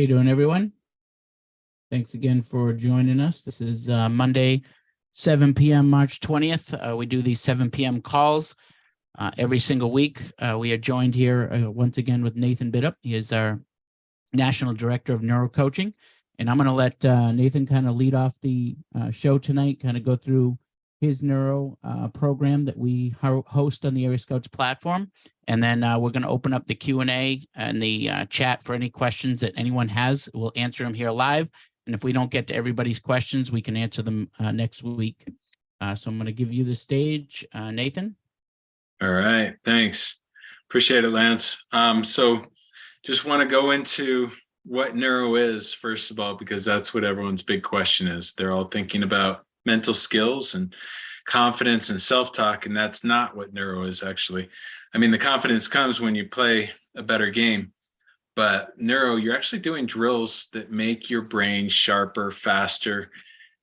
How you doing, everyone? Thanks again for joining us. This is Monday, 7 p.m., March 20th. We do these 7 p.m. calls every single week. We are joined here once again with Nathan Biddup. He is our National Director of Neuro Coaching. And I'm going to let Nathan kind of lead off the show tonight, kind of go through his neuro program that we host on the Area Scouts platform. And then we're going to open up the Q&A and the chat for any questions that anyone has. We'll answer them here live. And if we don't get to everybody's questions, we can answer them next week. So I'm going to give you the stage, Nathan. All right. Thanks. Appreciate it, Lance. So just want to go into what neuro is, first of all, because that's what everyone's big question is. They're all thinking about mental skills and confidence and self-talk, and that's not what neuro is actually. I mean, the confidence comes when you play a better game, but neuro, you're actually doing drills that make your brain sharper, faster,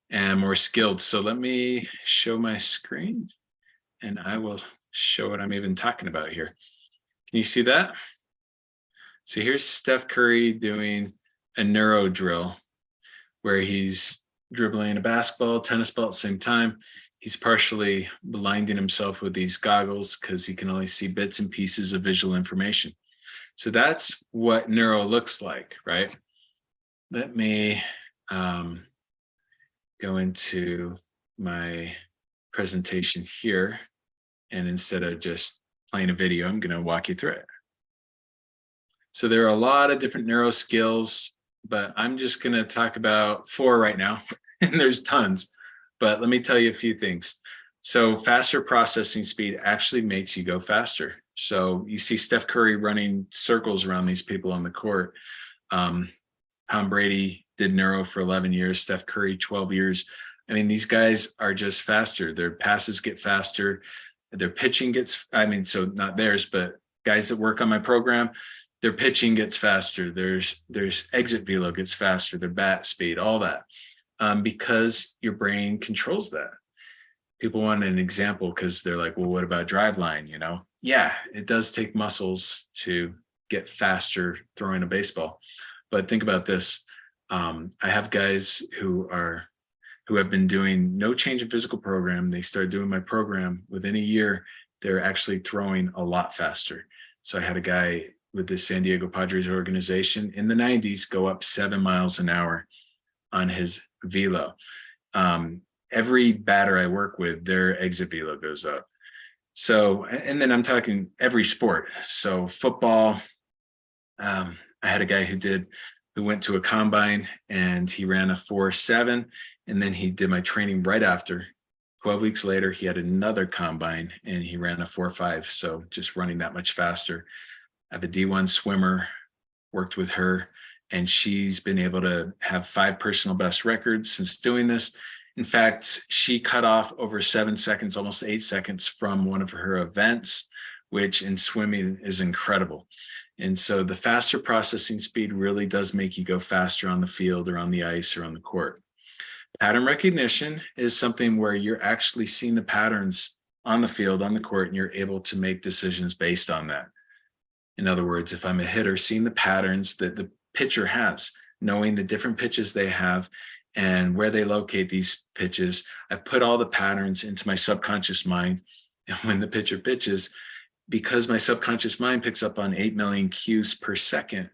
and more skilled. So let me show my screen, and I will show what I'm even talking about here. Can you see that? So here's Steph Curry doing a neuro drill where he's dribbling a basketball, tennis ball at the same time. He's partially blinding himself with these goggles because he can only see bits and pieces of visual information. So that's what neuro looks like, right? Let me go into my presentation here. And instead of just playing a video, I'm going to walk you through it. So there are a lot of different neuro skills, but I'm just going to talk about 4 right now. And there's tons, but let me tell you a few things. So faster processing speed actually makes you go faster. So you see Steph Curry running circles around these people on the court. Tom Brady did neuro for 11 years, Steph Curry, 12 years. I mean, these guys are just faster. Their passes get faster. Their pitching gets, so not theirs, but guys that work on my program, their pitching gets faster. There's exit velo gets faster, their bat speed, all that. Because your brain controls that. People want an example because they're like, well, what about driveline? Yeah, it does take muscles to get faster throwing a baseball. But think about this. I have guys who have been doing no change in physical program. They started doing my program within a year. They're actually throwing a lot faster. So I had a guy with the San Diego Padres organization in the 90s go up 7 miles an hour on his velo. Every batter I work with, their exit velo goes up. So, and then I'm talking every sport. So football, I had a guy who went to a combine and he ran a 4.7, and then he did my training right after. 12 weeks later, he had another combine and he ran a 4.5. So just running that much faster. I have a D1 swimmer, worked with her, and she's been able to have 5 personal best records since doing this. In fact, she cut off over 7 seconds, almost 8 seconds from one of her events, which in swimming is incredible. And so the faster processing speed really does make you go faster on the field or on the ice or on the court. Pattern recognition is something where you're actually seeing the patterns on the field, on the court, and you're able to make decisions based on that. In other words, if I'm a hitter, seeing the patterns that the pitcher has, knowing the different pitches they have and where they locate these pitches, I put all the patterns into my subconscious mind. And when the pitcher pitches, because my subconscious mind picks up on 8 million cues per second,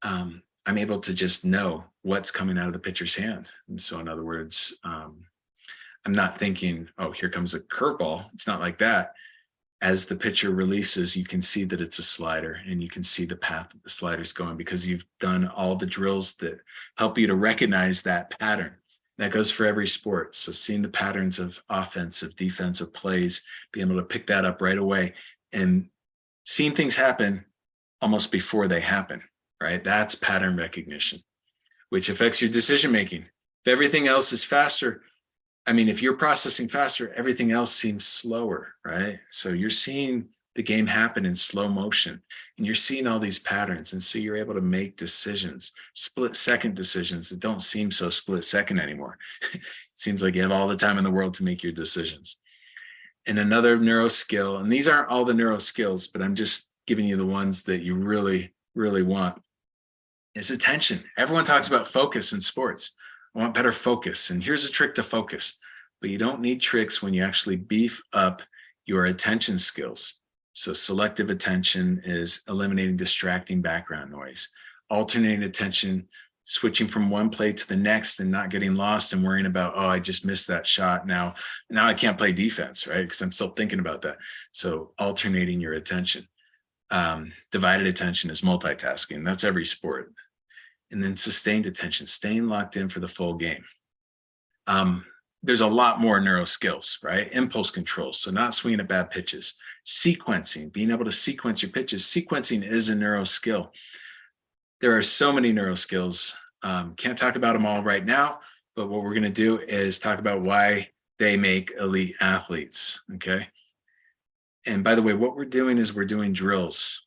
I'm able to just know what's coming out of the pitcher's hand. And so in other words, I'm not thinking, oh, here comes a curveball. It's not like that. As the pitcher releases, you can see that it's a slider and you can see the path that the slider's going because you've done all the drills that help you to recognize that pattern. That goes for every sport. So seeing the patterns of offensive, defensive plays, being able to pick that up right away and seeing things happen almost before they happen, right? That's pattern recognition, which affects your decision-making. If everything else is faster, if you're processing faster, everything else seems slower, right? So you're seeing the game happen in slow motion and you're seeing all these patterns. And so you're able to make decisions, split-second decisions that don't seem so split-second anymore. It seems like you have all the time in the world to make your decisions. And another neuro skill, and these aren't all the neuro skills, but I'm just giving you the ones that you really, really want, is attention. Everyone talks about focus in sports. I want better focus. And here's a trick to focus. But you don't need tricks when you actually beef up your attention skills. So selective attention is eliminating distracting background noise, alternating attention, switching from one play to the next and not getting lost and worrying about, oh, I just missed that shot. Now I can't play defense, right? Because I'm still thinking about that. So alternating your attention. Divided attention is multitasking. That's every sport. And then sustained attention, staying locked in for the full game. There's a lot more neuro skills, right? Impulse control, so not swinging at bad pitches. Sequencing, being able to sequence your pitches. Sequencing is a neuro skill. There are so many neuro skills. Can't talk about them all right now, but what we're going to do is talk about why they make elite athletes, okay? And by the way, what we're doing is we're doing drills.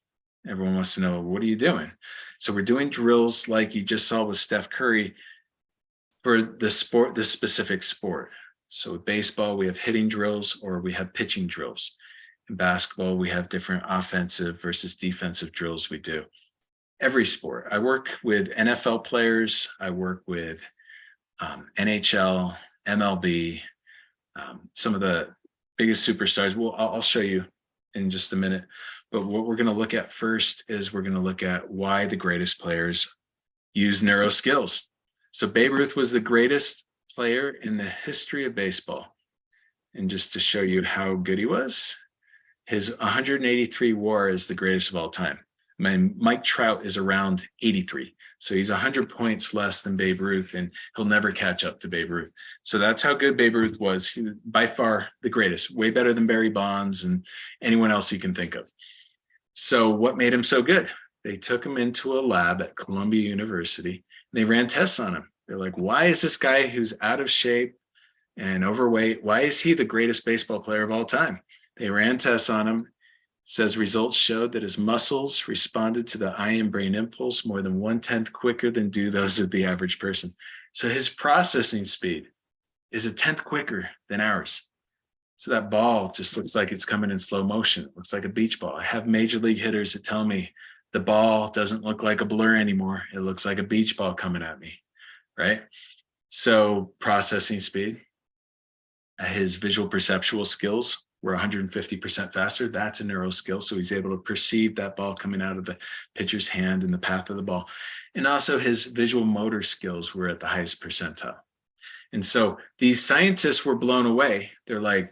Everyone wants to know, what are you doing? So we're doing drills like you just saw with Steph Curry for the sport, this specific sport. So with baseball, we have hitting drills or we have pitching drills. In basketball, we have different offensive versus defensive drills we do. Every sport. I work with NFL players. I work with NHL, MLB, some of the biggest superstars. Well, I'll show you in just a minute. But what we're going to look at first is we're going to look at why the greatest players use neuro skills. So Babe Ruth was the greatest player in the history of baseball. And just to show you how good he was, his 183 WAR is the greatest of all time. Mike Trout is around 83. So he's 100 points less than Babe Ruth, and he'll never catch up to Babe Ruth. So that's how good Babe Ruth was. He was by far the greatest, way better than Barry Bonds and anyone else you can think of. So what made him so good? They took him into a lab at Columbia University, and they ran tests on him. They're like, why is this guy who's out of shape and overweight, why is he the greatest baseball player of all time? They ran tests on him. It says results showed that his muscles responded to the eye and brain impulse more than 1/10 quicker than do those of the average person. So his processing speed is 1/10 quicker than ours. So that ball just looks like it's coming in slow motion. It looks like a beach ball. I have major league hitters that tell me the ball doesn't look like a blur anymore. It looks like a beach ball coming at me, right? So processing speed, his visual perceptual skills were 150% faster. That's a neuro skill. So he's able to perceive that ball coming out of the pitcher's hand and the path of the ball. And also his visual motor skills were at the highest percentile. And so these scientists were blown away. They're like,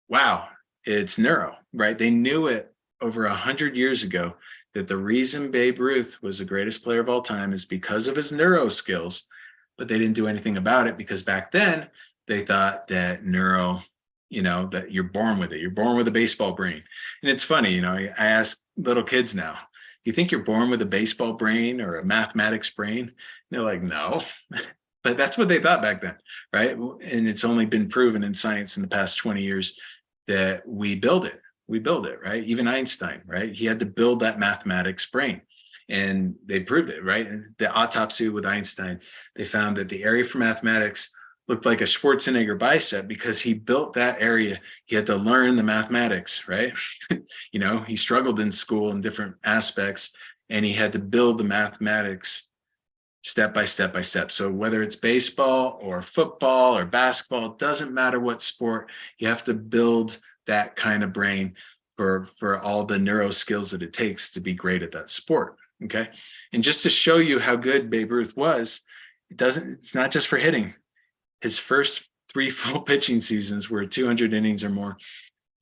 wow, it's neuro, right? They knew it over 100 years ago that the reason Babe Ruth was the greatest player of all time is because of his neuro skills, but they didn't do anything about it because back then they thought that neuro, that you're born with it. You're born with a baseball brain. And it's funny, I ask little kids now, do you think you're born with a baseball brain or a mathematics brain? And they're like, no. But that's what they thought back then, right? And it's only been proven in science in the past 20 years that we build it. We build it, right? Even Einstein, right? He had to build that mathematics brain. And they proved it, right? And the autopsy with Einstein, they found that the area for mathematics looked like a Schwarzenegger bicep because he built that area. He had to learn the mathematics, right? He struggled in school in different aspects, and he had to build the mathematics step by step by step. So whether it's baseball or football or basketball, it doesn't matter what sport, you have to build that kind of brain for all the neuro skills that it takes to be great at that sport. Okay. And just to show you how good Babe Ruth was, it's not just for hitting. His first 3 full pitching seasons were 200 innings or more.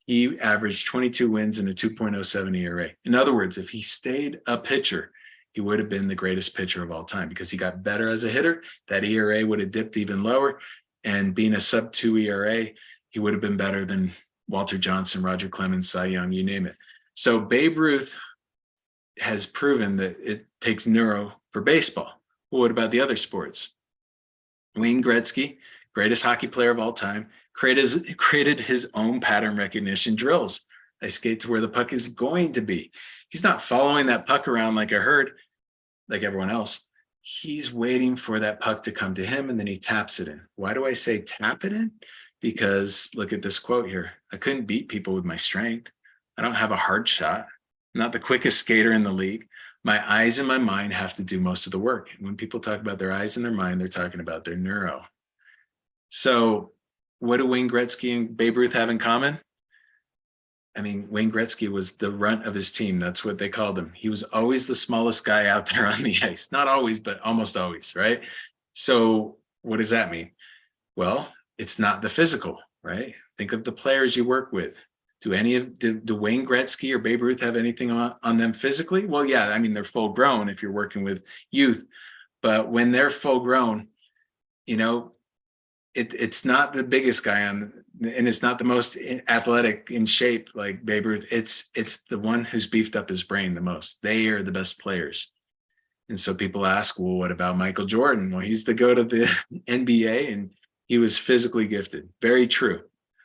He averaged 22 wins and a 2.07 ERA. In other words, if he stayed a pitcher, he would have been the greatest pitcher of all time because he got better as a hitter. That ERA would have dipped even lower. And being a sub-2 ERA, he would have been better than Walter Johnson, Roger Clemens, Cy Young, you name it. So Babe Ruth has proven that it takes neuro for baseball. Well, what about the other sports? Wayne Gretzky, greatest hockey player of all time, created his own pattern recognition drills. I skate to where the puck is going to be. He's not following that puck around like a herd, like everyone else. He's waiting for that puck to come to him, and then he taps it in. Why do I say tap it in? Because look at this quote here. I couldn't beat people with my strength. I don't have a hard shot. I'm not the quickest skater in the league. My eyes and my mind have to do most of the work. And when people talk about their eyes and their mind, they're talking about their neuro. So what do Wayne Gretzky and Babe Ruth have in common? I mean, Wayne Gretzky was the runt of his team. That's what they called him. He was always the smallest guy out there on the ice. Not always, but almost always, right? So what does that mean? Well, it's not the physical, right? Think of the players you work with. Do Wayne Gretzky or Babe Ruth have anything on them physically? Well, yeah, I mean, they're full grown if you're working with youth, but when they're full grown, you know, it's not the biggest guy on, and it's not the most athletic in shape like Babe Ruth. It's the one who's beefed up his brain the most. They are the best players. And so people ask, well, what about Michael Jordan? Well, he's the GOAT of the NBA, and he was physically gifted. Very true.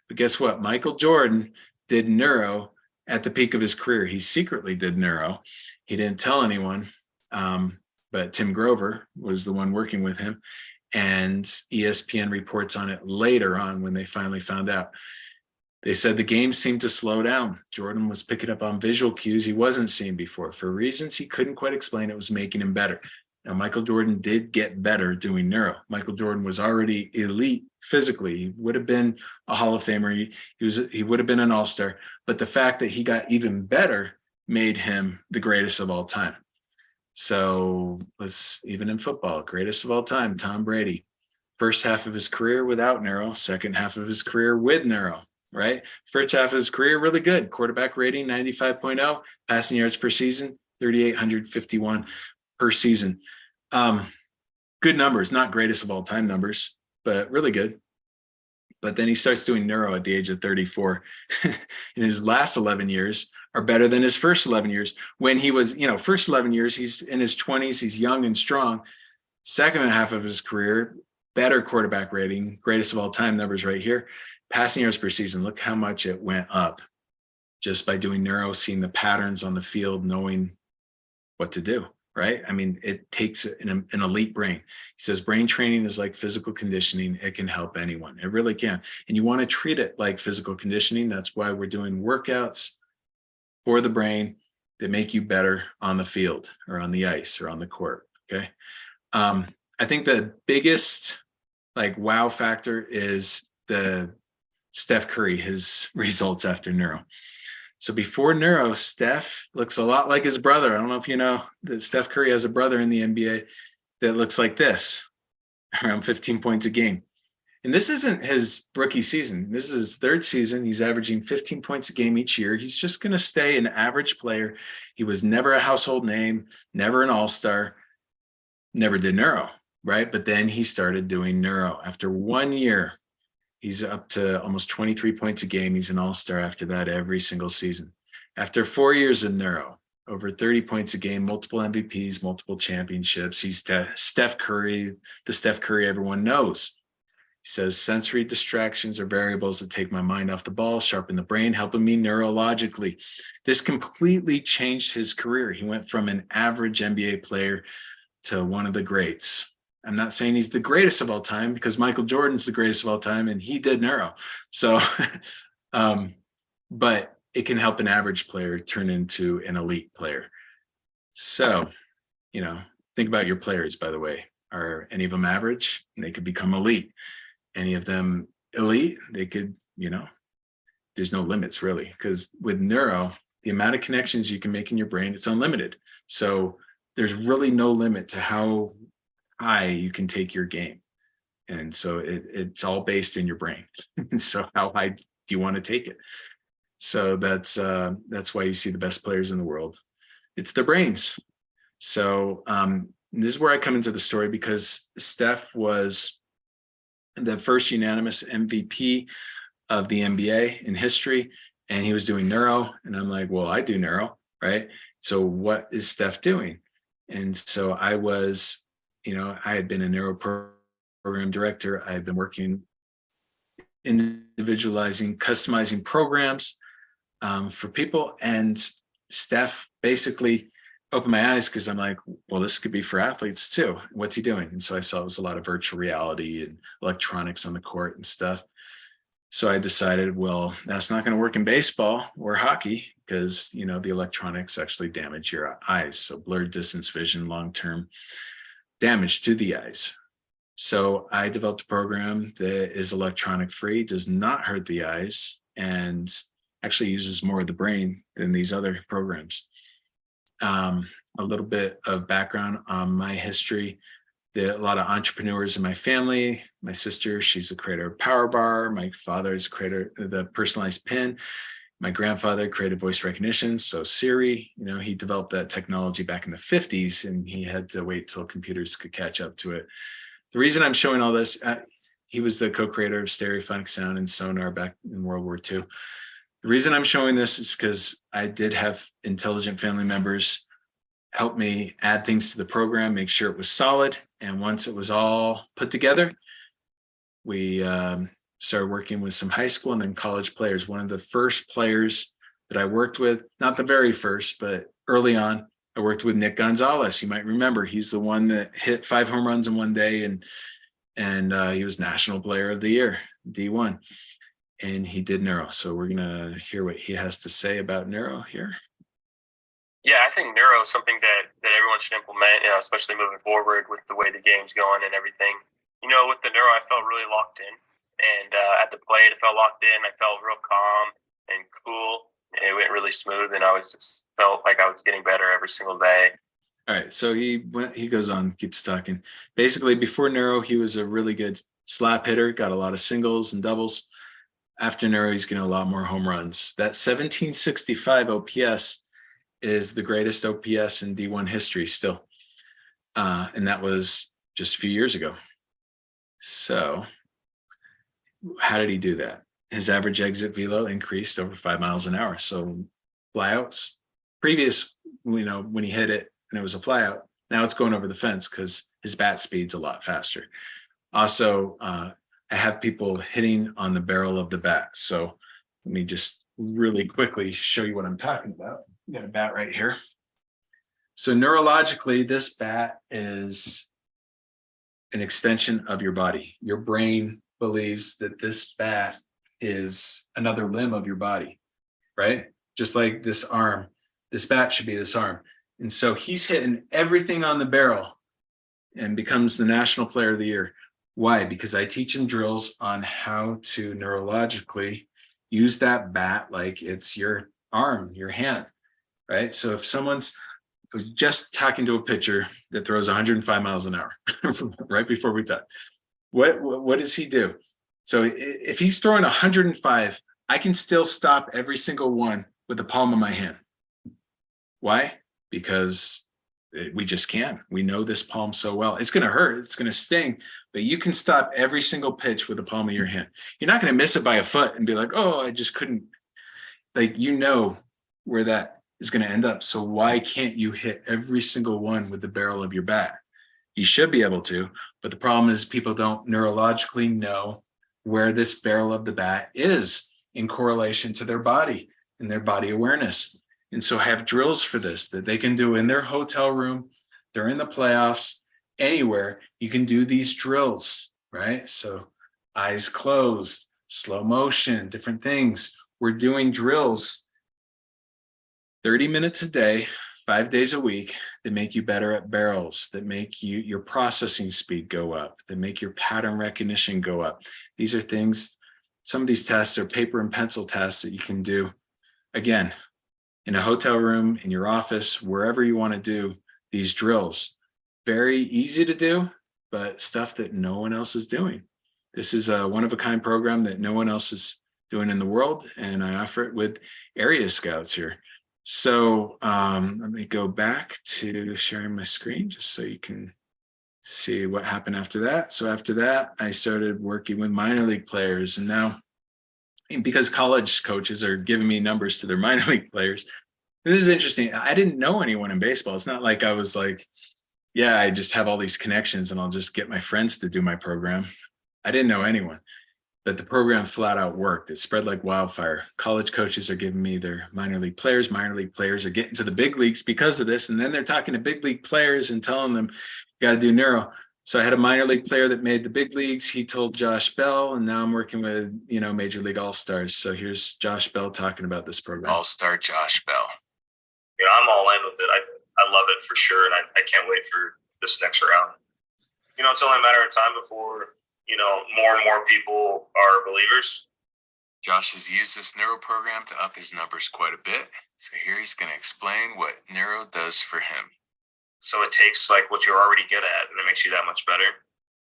But guess what? Michael Jordan did neuro at the peak of his career. He secretly did neuro. He didn't tell anyone, but Tim Grover was the one working with him. And ESPN reports on it later on when they finally found out. They said the game seemed to slow down. Jordan was picking up on visual cues he wasn't seeing before. For reasons he couldn't quite explain, it was making him better. Now, Michael Jordan did get better doing neuro. Michael Jordan was already elite physically. He would have been a Hall of Famer. He would have been an all-star. But the fact that he got even better made him the greatest of all time. So let's, even in football, greatest of all time, Tom Brady. First half of his career without neuro, second half of his career with neuro, right? First half of his career, really good. Quarterback rating, 95.0, passing yards per season, 3,851 per season. Good numbers, not greatest of all time numbers, but really good. But then he starts doing neuro at the age of 34. In his last 11 years are better than his first 11 years. When he was, first 11 years, he's in his 20s, he's young and strong. Second half of his career, better quarterback rating, greatest of all time numbers right here. Passing yards per season, look how much it went up just by doing neuro, seeing the patterns on the field, knowing what to do, right? I mean, it takes an elite brain. He says brain training is like physical conditioning. It can help anyone. It really can. And you want to treat it like physical conditioning. That's why we're doing workouts for the brain that make you better on the field or on the ice or on the court, okay? I think the biggest wow factor is the Steph Curry, his results after neuro. So before neuro, Steph looks a lot like his brother. I don't know if you know that Steph Curry has a brother in the NBA that looks like this, around 15 points a game. And this isn't his rookie season. This is his third season. He's averaging 15 points a game each year. He's just going to stay an average player. He was never a household name, never an all-star, never did neuro, right? But then he started doing neuro. After 1 year, he's up to almost 23 points a game. He's an all-star after that every single season. After 4 years of neuro, over 30 points a game, multiple MVPs, multiple championships. He's Steph Curry, the Steph Curry everyone knows. He says, sensory distractions are variables that take my mind off the ball, sharpen the brain, helping me neurologically. This completely changed his career. He went from an average NBA player to one of the greats. I'm not saying he's the greatest of all time because Michael Jordan's the greatest of all time and he did neuro. So, but it can help an average player turn into an elite player. So, think about your players, by the way. Are any of them average? They could become elite. Any of them elite? They could, there's no limits really, because with neuro, the amount of connections you can make in your brain, it's unlimited. So there's really no limit to how high you can take your game. And so it's all based in your brain. And so how high do you want to take it? So that's why you see the best players in the world. It's their brains. So this is where I come into the story, because Steph was the first unanimous MVP of the NBA in history, and he was doing neuro. And I'm like, well, I do neuro, right? So what is Steph doing? And so I was, I had been a neuro program director. I had been working individualizing, customizing programs for people. And Steph basically opened my eyes, because I'm like, well, this could be for athletes too. What's he doing? And so I saw it was a lot of virtual reality and electronics on the court and stuff. So I decided, well, that's not going to work in baseball or hockey, because, the electronics actually damage your eyes. So blurred distance vision, long-term damage to the eyes. So I developed a program that is electronic free, does not hurt the eyes, and actually uses more of the brain than these other programs. A little bit of background on my history. A lot of entrepreneurs in my family. My sister, she's the creator of Power Bar. My father is the creator of the personalized pin. My grandfather created voice recognition. So Siri, he developed that technology back in the 50s, and he had to wait till computers could catch up to it. The reason I'm showing all this, he was the co-creator of Stereophonic Sound and Sonar back in World War II. The reason I'm showing this is because I did have intelligent family members help me add things to the program, make sure it was solid. And once it was all put together, we started working with some high school and then college players. One of the first players that I worked with, not the very first, but early on, I worked with Nick Gonzalez. You might remember, he's the one that hit 5 home runs in one day, and he was National Player of the Year, D1, and he did Neuro. So we're gonna hear what he has to say about Neuro here. Yeah, I think Neuro is something that everyone should implement, especially moving forward with the way the game's going and everything. With the Neuro, I felt really locked in, and at the plate, I felt locked in. I felt real calm and cool. It went really smooth, and I felt like I was getting better every single day. All right, so he goes on, keeps talking. Basically, before Neuro, he was a really good slap hitter, got a lot of singles and doubles. After Neuro, he's getting a lot more home runs. That 1765 OPS is the greatest OPS in D1 history still. And that was just a few years ago. So how did he do that? His average exit velo increased over 5 miles an hour. So flyouts, previous, when he hit it and it was a flyout, now it's going over the fence because his bat speed's a lot faster. Also, I have people hitting on the barrel of the bat. So let me just really quickly show you what I'm talking about. We got a bat right here. So neurologically, this bat is an extension of your body. Your brain believes that this bat is another limb of your body, right? Just like this arm, this bat should be this arm. And so he's hitting everything on the barrel and becomes the National Player of the Year. Why? Because I teach him drills on how to neurologically use that bat like it's your arm, your hand, right? So if someone's just talking to a pitcher that throws 105 miles an hour right before we talk, what does he do? So if he's throwing 105, I can still stop every single one with the palm of my hand. Why? Because we just can. We know this palm so well. It's going to hurt. It's going to sting, but you can stop every single pitch with the palm of your hand. You're not going to miss it by a foot and be like, oh, I just couldn't. Like, where that is going to end up. So why can't you hit every single one with the barrel of your bat? You should be able to, but the problem is people don't neurologically know where this barrel of the bat is in correlation to their body and their body awareness. And so have drills for this that they can do in their hotel room. They're in the playoffs, anywhere. You can do these drills, right? So eyes closed, slow motion, different things. We're doing drills 30 minutes a day, 5 days a week, that make you better at barrels, that make your processing speed go up, that make your pattern recognition go up. These are things, some of these tests are paper and pencil tests that you can do, again, in a hotel room, in your office, wherever you want to do these drills. Very easy to do, but stuff that no one else is doing. This is a one-of-a-kind program that no one else is doing in the world, and I offer it with area scouts here. So let me go back to sharing my screen just so you can see what happened after that. So after that, I started working with minor league players, and now because college coaches are giving me numbers to their minor league players, this is interesting. I didn't know anyone in baseball. It's not like I was like, yeah, I just have all these connections and I'll just get my friends to do my program. I didn't know anyone. But the program flat out worked. It spread like wildfire. College coaches are giving me their minor league players. Minor league players are getting to the big leagues because of this. And then they're talking to big league players and telling them, you got to do Neuro. So I had a minor league player that made the big leagues. He told Josh Bell, and now I'm working with, Major League All-Stars. So here's Josh Bell talking about this program. All-Star Josh Bell. I'm all in with it. I love it for sure, and I can't wait for this next round. It's only a matter of time before, more and more people are believers. Josh has used this Neuro program to up his numbers quite a bit. So here he's going to explain what Neuro does for him. So it takes like what you're already good at, and it makes you that much better.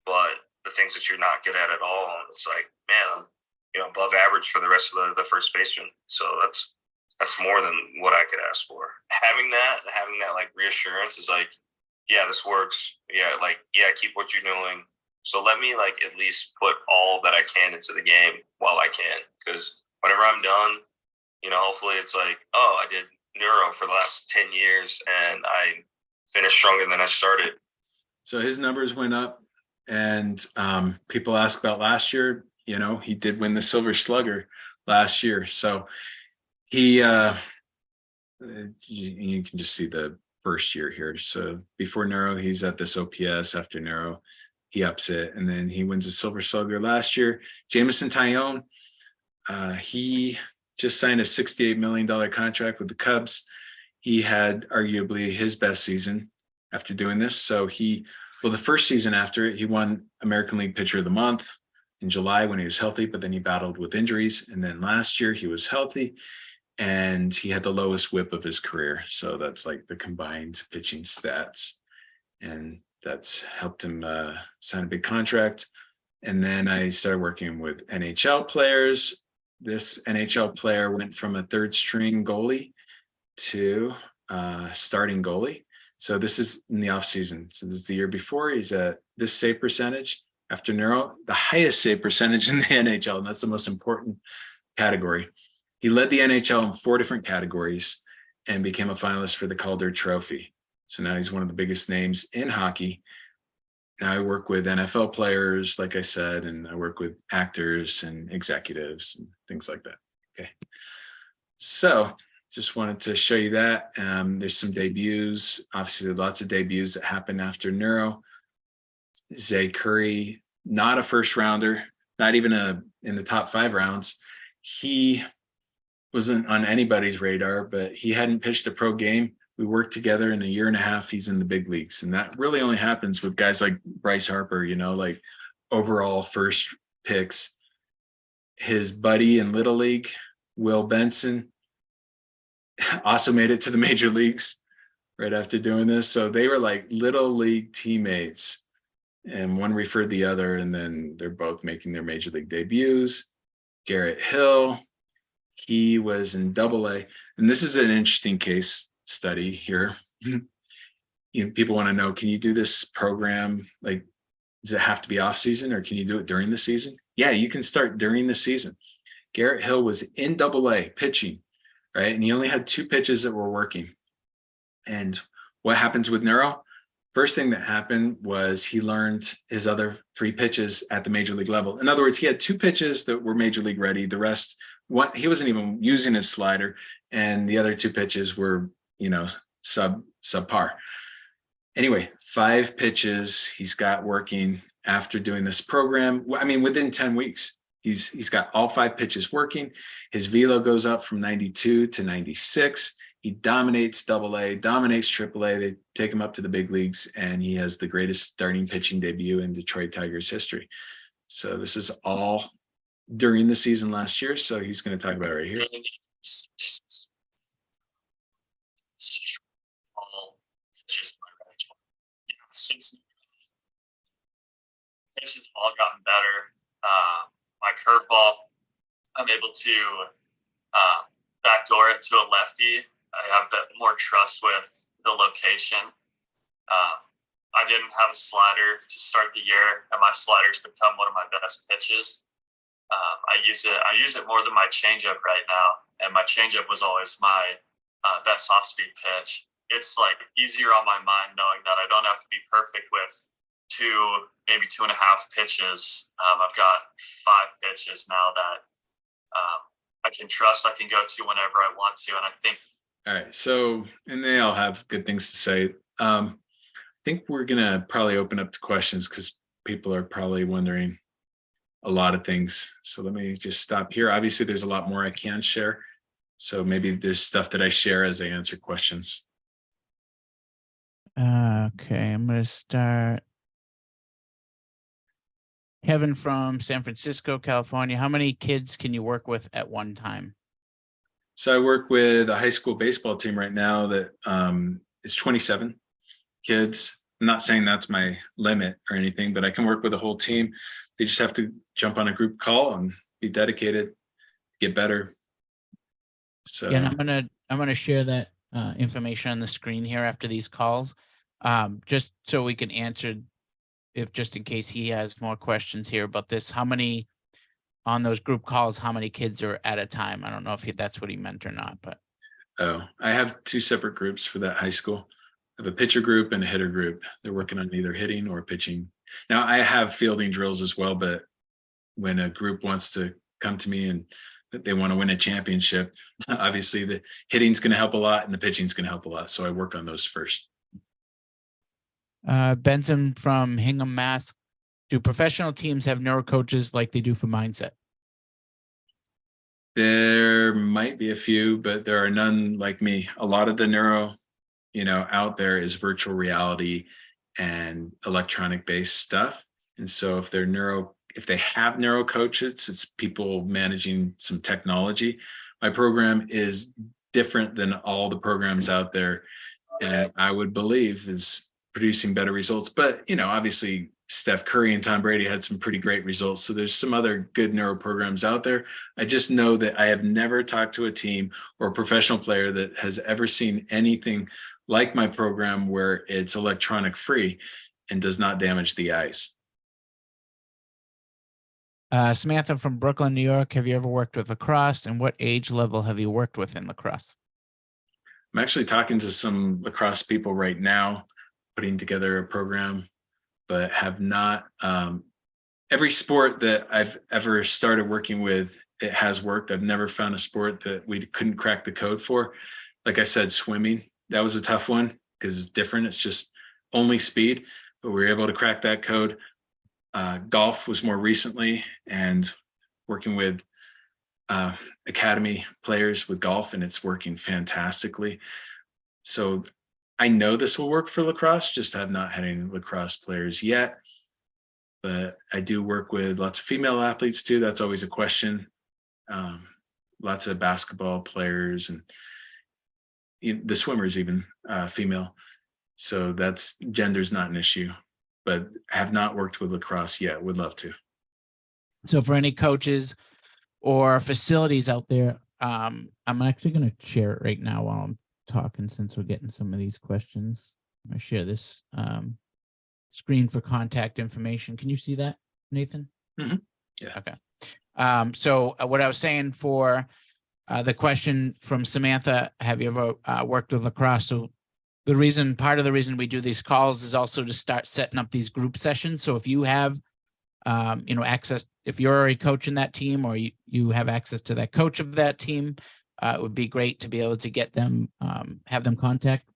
But the things that you're not good at all, it's like, man, I'm above average for the rest of the first baseman. So that's more than what I could ask for. Having that like reassurance is like, yeah, this works. Yeah, keep what you're doing. So let me like at least put all that I can into the game while I can. Because whenever I'm done, hopefully it's like, oh, I did Neuro for the last 10 years and I finished stronger than I started. So his numbers went up, and people ask about last year. He did win the Silver Slugger last year. So he, you can just see the first year here. So before Neuro, he's at this OPS. After Neuro, he ups it, and then he wins the Silver Slugger last year. Jameson Taillon, he just signed a $68 million contract with the Cubs. He had arguably his best season after doing this. So the first season after it, he won American League Pitcher of the Month in July when he was healthy, but then he battled with injuries. And then last year he was healthy and he had the lowest whip of his career. So that's like the combined pitching stats. And that's helped him sign a big contract. And then I started working with NHL players. This NHL player went from a third string goalie to starting goalie. So this is in the off season. So this is the year before. He's at this save percentage after Neuro, the highest save percentage in the NHL, and that's the most important category. He led the NHL in 4 different categories and became a finalist for the Calder Trophy. So now he's one of the biggest names in hockey. Now I work with NFL players, like I said, and I work with actors and executives and things like that. Okay. So just wanted to show you that. There's some debuts. Obviously, lots of debuts that happened after Neuro. Zay Curry, not a first rounder, not even in the top 5 rounds. He wasn't on anybody's radar, but he hadn't pitched a pro game. We worked together in a year and a half. He's in the big leagues. And that really only happens with guys like Bryce Harper, like overall first picks. His buddy in Little League, Will Benson, also made it to the major leagues right after doing this. So they were like Little League teammates, and one referred the other, and then they're both making their major league debuts. Garrett Hill, he was in Double-A, and this is an interesting case study here. People want to know, can you do this program? Like, does it have to be off season, or can you do it during the season? Yeah, you can start during the season. Garrett Hill was in Double-A pitching, right? And he only had 2 pitches that were working. And what happens with Neuro? First thing that happened was he learned his other 3 pitches at the major league level. In other words, he had 2 pitches that were major league ready. The rest, he wasn't even using his slider, and the other 2 pitches were, subpar. Anyway, 5 pitches he's got working after doing this program. I mean, within 10 weeks, he's got all 5 pitches working. His velo goes up from 92 to 96. He dominates Double-A, dominates Triple-A. They take him up to the big leagues, and he has the greatest starting pitching debut in Detroit Tigers history. So this is all during the season last year. So he's going to talk about it right here. Since pitches have all gotten better, my curveball, I'm able to backdoor it to a lefty. I have a bit more trust with the location. I didn't have a slider to start the year, and my slider's become one of my best pitches. I use it more than my changeup right now, and my changeup was always my best off-speed pitch. It's like easier on my mind knowing that I don't have to be perfect with 2, maybe 2.5 pitches. I've got 5 pitches now that I can trust. I can go to whenever I want to, and I think. All right. So, and they all have good things to say. think we're gonna probably open up to questions because people are probably wondering a lot of things. So let me just stop here. Obviously, there's a lot more I can share. So maybe there's stuff that I share as I answer questions. Okay, I'm going to start. Kevin from San Francisco, California. How many kids can you work with at one time? So I work with a high school baseball team right now that is 27 kids. I'm not saying that's my limit or anything, but I can work with a whole team. They just have to jump on a group call and be dedicated to get better. So Yeah, and I'm gonna share that information on the screen here after these calls, just so we can answer if just in case he has more questions here about this. How many on those group calls? How many kids are at a time? I don't know if that's what he meant or not, but I have two separate groups for that high school. I have a pitcher group and a hitter group. They're working on either hitting or pitching. Now I have fielding drills as well, but when a group wants to come to me and they want to win a championship, obviously the hitting's going to help a lot and the pitching's going to help a lot. So I work on those first. Benson from Hingham, Mass. Do professional teams have neuro coaches like they do for mindset? There might be a few, but there are none like me. A lot of the neuro, out there is virtual reality and electronic based stuff. And so if they have neuro coaches, it's people managing some technology. My program is different than all the programs out there, and I would believe is producing better results. But obviously Steph Curry and Tom Brady had some pretty great results. So there's some other good neuro programs out there. I just know that I have never talked to a team or a professional player that has ever seen anything like my program where it's electronic free and does not damage the eyes. Samantha from Brooklyn, New York. Have you ever worked with lacrosse, and what age level have you worked with in lacrosse? I'm actually talking to some lacrosse people right now, putting together a program, but have not. Every sport that I've ever started working with, it has worked. I've never found a sport that we couldn't crack the code for. Like I said, swimming, that was a tough one because it's different. It's just only speed, but we were able to crack that code. Golf was more recently, and working with academy players with golf, and it's working fantastically. So I know this will work for lacrosse, just have not had any lacrosse players yet. But I do work with lots of female athletes too. That's always a question. Lots of basketball players and the swimmers, even female. So that's gender's not an issue, but have not worked with lacrosse yet. Would love to. So for any coaches or facilities out there, I'm actually going to share it right now while I'm talking, since we're getting some of these questions. I'm going to share this screen for contact information. Can you see that, Nathan? Mm-hmm. Yeah. Okay. So what I was saying for the question from Samantha, have you ever worked with lacrosse? So part of the reason we do these calls is also to start setting up these group sessions. So if you have, access, if you're already coaching that team, or you have access to that coach of that team, it would be great to be able to get them, have them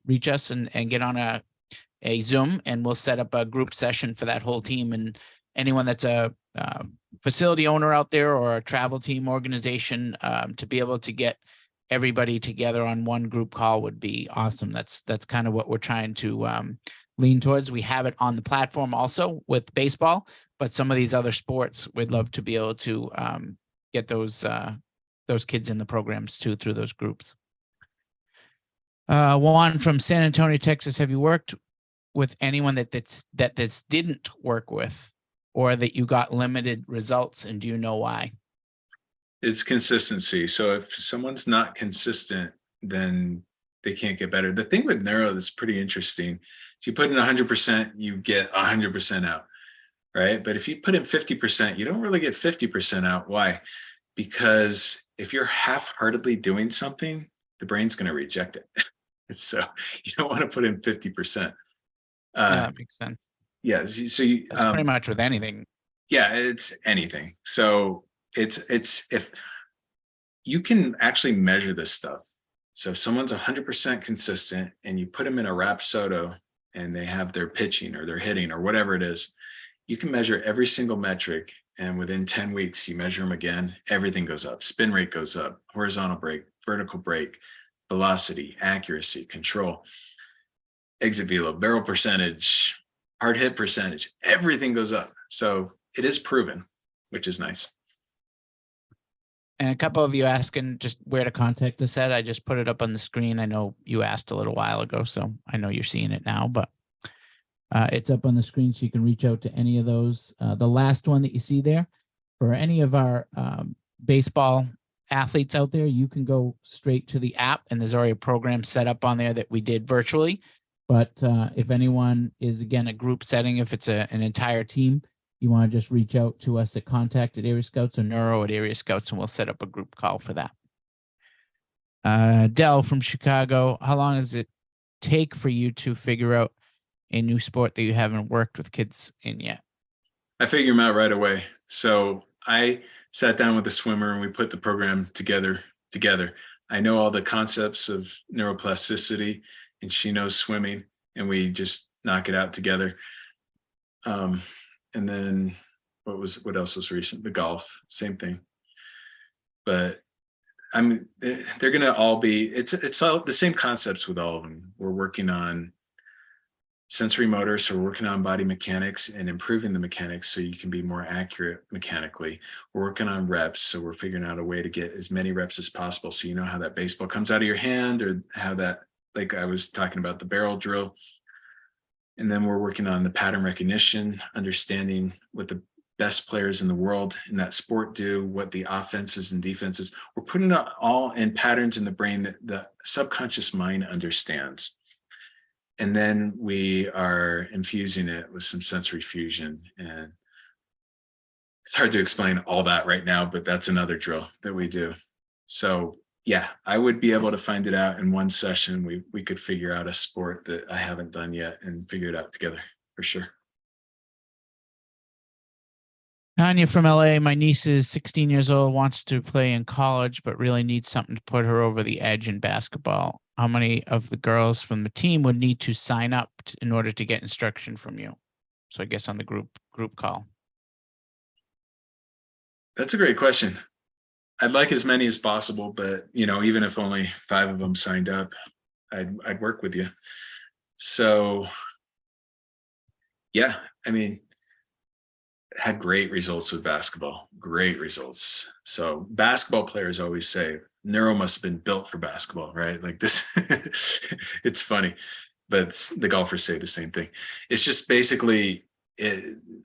reach us and get on a Zoom, and we'll set up a group session for that whole team. And anyone that's a facility owner out there or a travel team organization, to be able to get everybody together on one group call would be awesome. That's kind of what we're trying to lean towards. We have it on the platform also with baseball, but some of these other sports, we'd love to be able to get those kids in the programs too through those groups. Juan from San Antonio, Texas. Have you worked with anyone that this didn't work with, or that you got limited results, and do you know why? It's consistency. So if someone's not consistent, then they can't get better. The thing with neuro that's pretty interesting is you put in 100%, you get 100% out, right? But if you put in 50%, you don't really get 50% out. Why? Because if you're half-heartedly doing something, the brain's going to reject it. So you don't want to put in 50%. That makes sense. Yeah. So that's pretty much with anything. Yeah, it's anything. So it's if you can actually measure this stuff. So if someone's 100% consistent and you put them in a Rapsodo and they have their pitching or their hitting or whatever it is, you can measure every single metric. And within 10 weeks, you measure them again, everything goes up. Spin rate goes up, horizontal break, vertical break, velocity, accuracy, control, exit velo, barrel percentage, hard hit percentage, everything goes up. So it is proven, which is nice. And a couple of you asking just where to contact us at. I just put it up on the screen. I know you asked a little while ago, so I know you're seeing it now, but it's up on the screen so you can reach out to any of those. The last one that you see there, for any of our baseball athletes out there, you can go straight to the app, and there's already a program set up on there that we did virtually. But if anyone is, again, a group setting, if it's an entire team, you want to just reach out to us at contact@Area Scouts or Neuro@Area Scouts, and we'll set up a group call for that. Dell from Chicago, how long does it take for you to figure out a new sport that you haven't worked with kids in yet? I figure them out right away. So I sat down with a swimmer and we put the program together. I know all the concepts of neuroplasticity, and she knows swimming, and we just knock it out together. And then what else was recent? The golf, same thing. But they're going to all be, it's all the same concepts with all of them. We're working on sensory motor, so we're working on body mechanics and improving the mechanics so you can be more accurate mechanically. We're working on reps, so we're figuring out a way to get as many reps as possible, so you know how that baseball comes out of your hand, or how that, like I was talking about, the barrel drill. And then we're working on the pattern recognition, understanding what the best players in the world in that sport do, what the offenses and defenses. We're putting it all in patterns in the brain that the subconscious mind understands. And then we are infusing it with some sensory fusion. And it's hard to explain all that right now, but that's another drill that we do. So yeah, I would be able to find it out in one session. We could figure out a sport that I haven't done yet and figure it out together for sure. Tanya from LA, my niece is 16 years old, wants to play in college, but really needs something to put her over the edge in basketball. How many of the girls from the team would need to sign up in order to get instruction from you? So I guess on the group call. That's a great question. I'd like as many as possible, but even if only 5 of them signed up, I'd work with you. So yeah, had great results with basketball, great results. So basketball players always say Neuro must have been built for basketball, right? Like this, it's funny, but the golfers say the same thing. It's just basically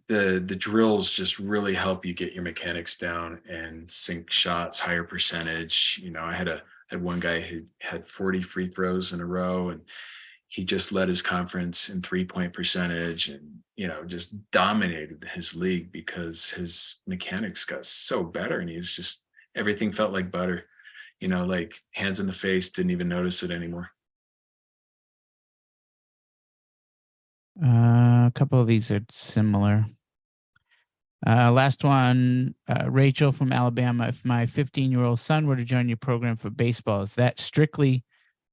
the drills just really help you get your mechanics down and sink shots, higher percentage. I had one guy who had 40 free throws in a row, and he just led his conference in 3-point percentage, and just dominated his league because his mechanics got so better, and he was just, everything felt like butter, like hands in the face, didn't even notice it anymore. A couple of these are similar. Last one, Rachel from Alabama. If my 15-year-old son were to join your program for baseball, is that strictly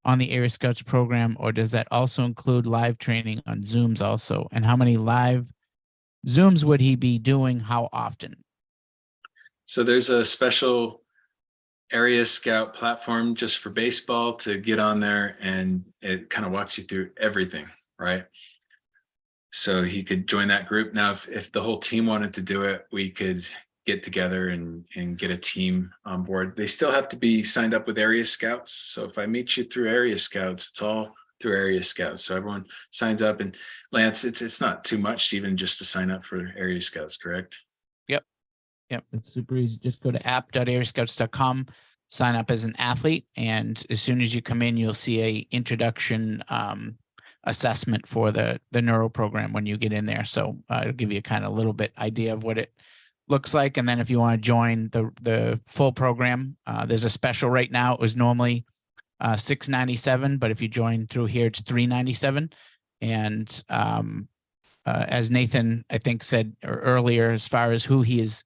on the Area Scouts program, or does that also include live training on Zooms also? And how many live Zooms would he be doing? How often? So there's a special Area Scout platform just for baseball to get on there, and it kind of walks you through everything, right? So he could join that group. Now, if the whole team wanted to do it, we could get together and get a team on board. They still have to be signed up with Area Scouts. So if I meet you through Area Scouts, it's all through Area Scouts. So everyone signs up. And Lance, it's not too much even just to sign up for Area Scouts, correct? Yep. It's super easy. Just go to app.areascouts.com, sign up as an athlete. And as soon as you come in, you'll see a introduction assessment for the Neuro program when you get in there. So it'll give you kind of a little bit idea of what it looks like. And then if you want to join the full program, there's a special right now. It was normally $697, but if you join through here, it's $397. And as Nathan, I think, said earlier, as far as who he is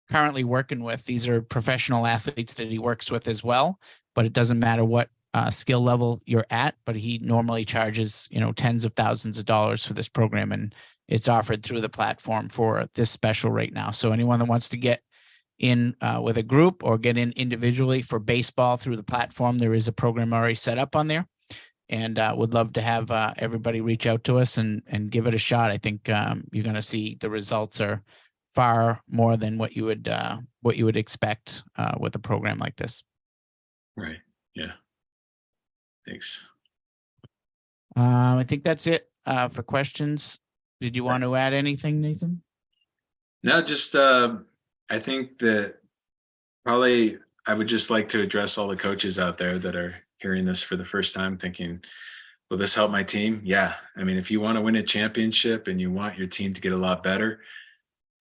currently working with, these are professional athletes that he works with as well. But it doesn't matter what skill level you're at, but he normally charges, tens of thousands of dollars for this program, and it's offered through the platform for this special right now. So anyone that wants to get in with a group or get in individually for baseball through the platform, there is a program already set up on there, and would love to have everybody reach out to us and give it a shot. I think you're going to see the results are far more than what you would expect with a program like this. Right. Yeah. Thanks. I think that's it for questions. Did you want to add anything, Nathan? No, just I think that probably I would just like to address all the coaches out there that are hearing this for the first time thinking, will this help my team? Yeah. I mean, if you want to win a championship and you want your team to get a lot better,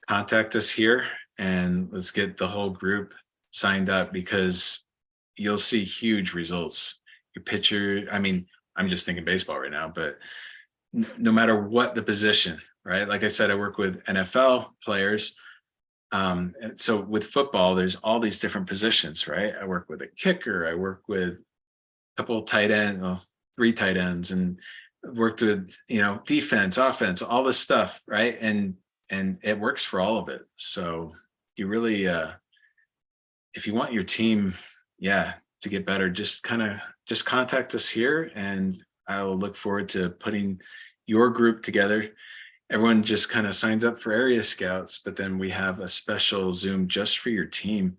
contact us here and let's get the whole group signed up, because you'll see huge results. Your pitcher, I mean, I'm just thinking baseball right now, but no matter what the position, right? Like I said, I work with NFL players. And so with football, there's all these different positions, right? I work with a kicker. I work with a couple of tight ends, well, 3 tight ends, and worked with, defense, offense, all this stuff, right? And it works for all of it. So you really, if you want your team, to get better, just contact us here, and I will look forward to putting your group together. Everyone just kind of signs up for area scouts, but then we have a special Zoom just for your team,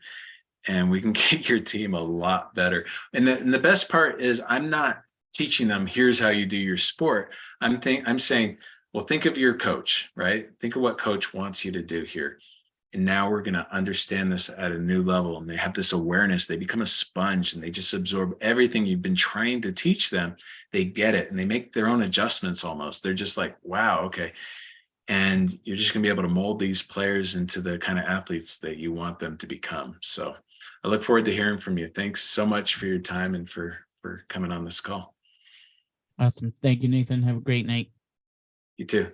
and we can get your team a lot better. And the best part is I'm not teaching them, here's how you do your sport. I'm saying, well, think of your coach, right? Think of what coach wants you to do here. And now we're going to understand this at a new level. And they have this awareness. They become a sponge and they just absorb everything you've been trying to teach them. They get it and they make their own adjustments almost. They're just like, wow, okay. And you're just going to be able to mold these players into the kind of athletes that you want them to become. So I look forward to hearing from you. Thanks so much for your time and for coming on this call. Awesome. Thank you, Nathan. Have a great night. You too.